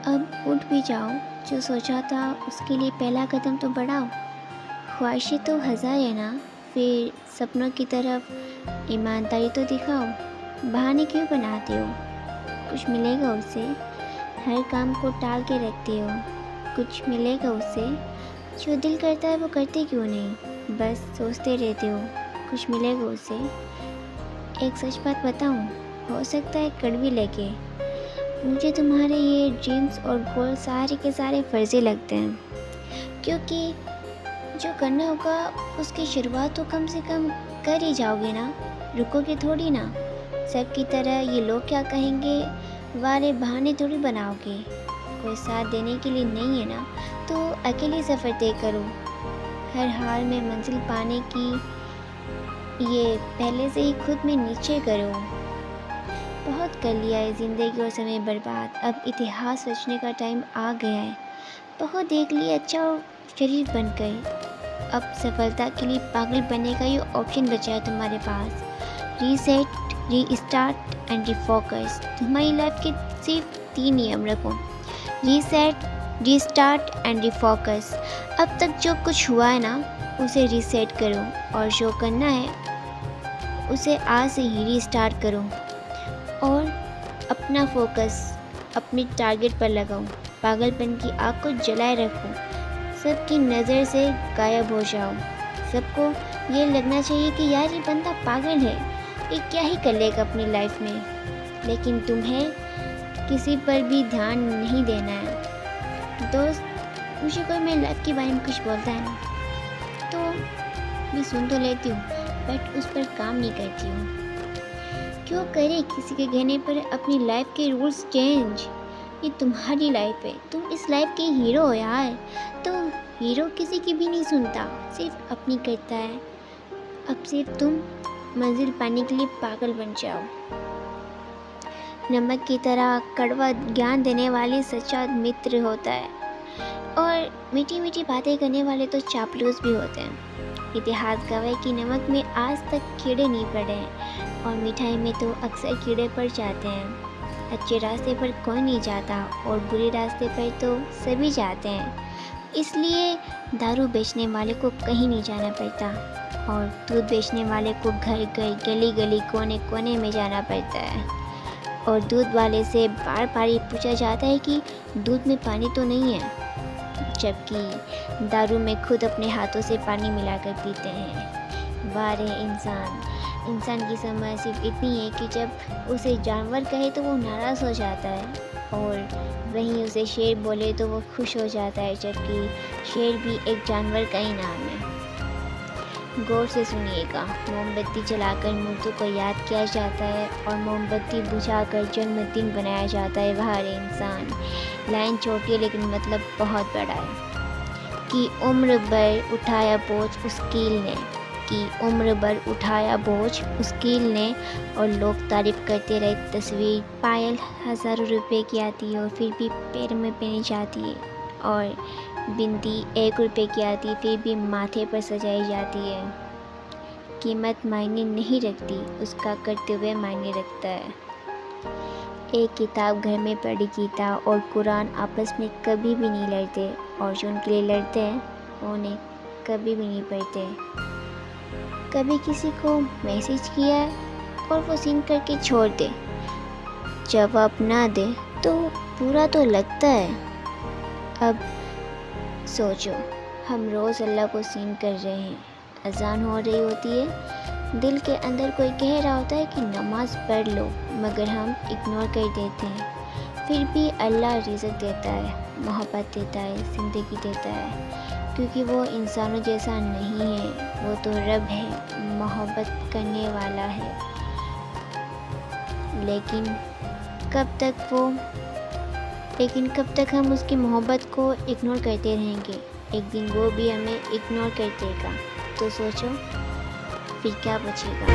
अब उठ भी जाओ, जो सोचा था उसके लिए पहला कदम तो बढ़ाओ। ख्वाहिशें तो हज़ार है ना, फिर सपनों की तरफ ईमानदारी तो दिखाओ। बहाने क्यों बनाते हो? कुछ मिलेगा उससे। हर काम को टाल के रखते हो, कुछ मिलेगा उससे। जो दिल करता है वो करते क्यों नहीं, बस सोचते रहते हो, कुछ मिलेगा उससे। एक सच बात बताऊं, हो सकता है कड़वी लगे, मुझे तुम्हारे ये ड्रीम्स और गोल सारे के सारे फर्जी लगते हैं। क्योंकि जो करना होगा उसकी शुरुआत तो कम से कम कर ही जाओगे ना, रुकोगे थोड़ी ना। सबकी तरह ये लोग क्या कहेंगे वाले बहाने थोड़ी बनाओगे। कोई साथ देने के लिए नहीं है ना, तो अकेले सफ़र तय करो। हर हाल में मंजिल पाने की ये पहले से ही खुद में नीचे करो। बहुत कर लिया है ज़िंदगी और समय बर्बाद, अब इतिहास रचने का टाइम आ गया है। बहुत देख लिया अच्छा और शरीफ बन गए, अब सफलता के लिए पागल बनने का ये ऑप्शन बचा है तुम्हारे पास। Reset, restart and refocus. तुम्हारी लाइफ के सिर्फ 3 नियम रखो, रीसेट, रीस्टार्ट एंड रिफोकस। अब तक जो कुछ हुआ है ना उसे रीसेट करो, और जो करना है उसे आज से ही रीस्टार्ट करो। और अपना फोकस अपने टारगेट पर लगाओ। पागलपन की आग को जलाए रखो, सबकी नज़र से गायब हो जाओ। सबको ये लगना चाहिए कि यार ये बंदा पागल है, ये क्या ही कर लेगा अपनी लाइफ में। लेकिन तुम्हें किसी पर भी ध्यान नहीं देना है। दोस्त, मुझे कोई मेरी लाइफ के बारे में कुछ बोलता है ना, तो मैं सुन तो लेती हूँ बट उस पर काम नहीं करती हूँ। क्यों करे किसी के कहने पर अपनी लाइफ के रूल्स चेंज? ये तुम्हारी लाइफ है, तुम इस लाइफ के हीरो हो यार। तो हीरो किसी की भी नहीं सुनता, सिर्फ अपनी करता है। अब सिर्फ तुम मंजिल पाने के लिए पागल बन जाओ। नमक की तरह कड़वा ज्ञान देने वाले सच्चा मित्र होता है, और मीठी मीठी बातें करने वाले तो चापलूस भी होते हैं। इतिहास गवाह कि नमक में आज तक कीड़े नहीं पड़े हैं, और मिठाई में तो अक्सर कीड़े पड़ जाते हैं। अच्छे रास्ते पर कोई नहीं जाता, और बुरे रास्ते पर तो सभी जाते हैं। इसलिए दारू बेचने वाले को कहीं नहीं जाना पड़ता, और दूध बेचने वाले को घर घर गली गली कोने कोने में जाना पड़ता है। और दूध वाले से बार बार ये पूछा जाता है कि दूध में पानी तो नहीं है, जबकि दारू में खुद अपने हाथों से पानी मिलाकर पीते हैं। वाह रे इंसान की समझ सिर्फ इतनी है कि जब उसे जानवर कहे तो वो नाराज़ हो जाता है, और वहीं उसे शेर बोले तो वो खुश हो जाता है, जबकि शेर भी एक जानवर का ही नाम है। गौर से सुनिएगा, मोमबत्ती जलाकर मुर्दों को याद किया जाता है, और मोमबत्ती बुझाकर जन्मदिन बनाया जाता है। वाह रे इंसान, लाइन छोटी है लेकिन मतलब बहुत बड़ा है। कि उम्र भर उठाया बोझ उस कील ने, कि उम्र भर उठाया बोझ उस कील ने, और लोग तारीफ करते रहे तस्वीर। पायल हज़ारों रुपए की आती है और फिर भी पैर में पहनी जाती है, और बिंदी 1 रुपए की आती फिर भी माथे पर सजाई जाती है। कीमत मायने नहीं रखती, उसका कर्तव्य मायने रखता है। एक किताब घर में पढ़ी गीता और कुरान आपस में कभी भी नहीं लड़ते, और जो उनके लिए लड़ते हैं वो उन्हें कभी भी नहीं पढ़ते। कभी किसी को मैसेज किया है और वो सीन करके छोड़ दे, जवाब ना दे तो बुरा तो लगता है। अब सोचो, हम रोज़ अल्लाह को सीन कर रहे हैं, अजान हो रही होती है, दिल के अंदर कोई कह रहा होता है कि नमाज पढ़ लो, मगर हम इग्नोर कर देते हैं। फिर भी अल्लाह रिज़्क़ देता है, मोहब्बत देता है, ज़िंदगी देता है, क्योंकि वो इंसानों जैसा नहीं है, वो तो रब है, मोहब्बत करने वाला है। लेकिन कब तक हम उसकी मोहब्बत को इग्नोर करते रहेंगे? एक दिन वो भी हमें इग्नोर कर देगा, तो सोचो फिर क्या बचेगा।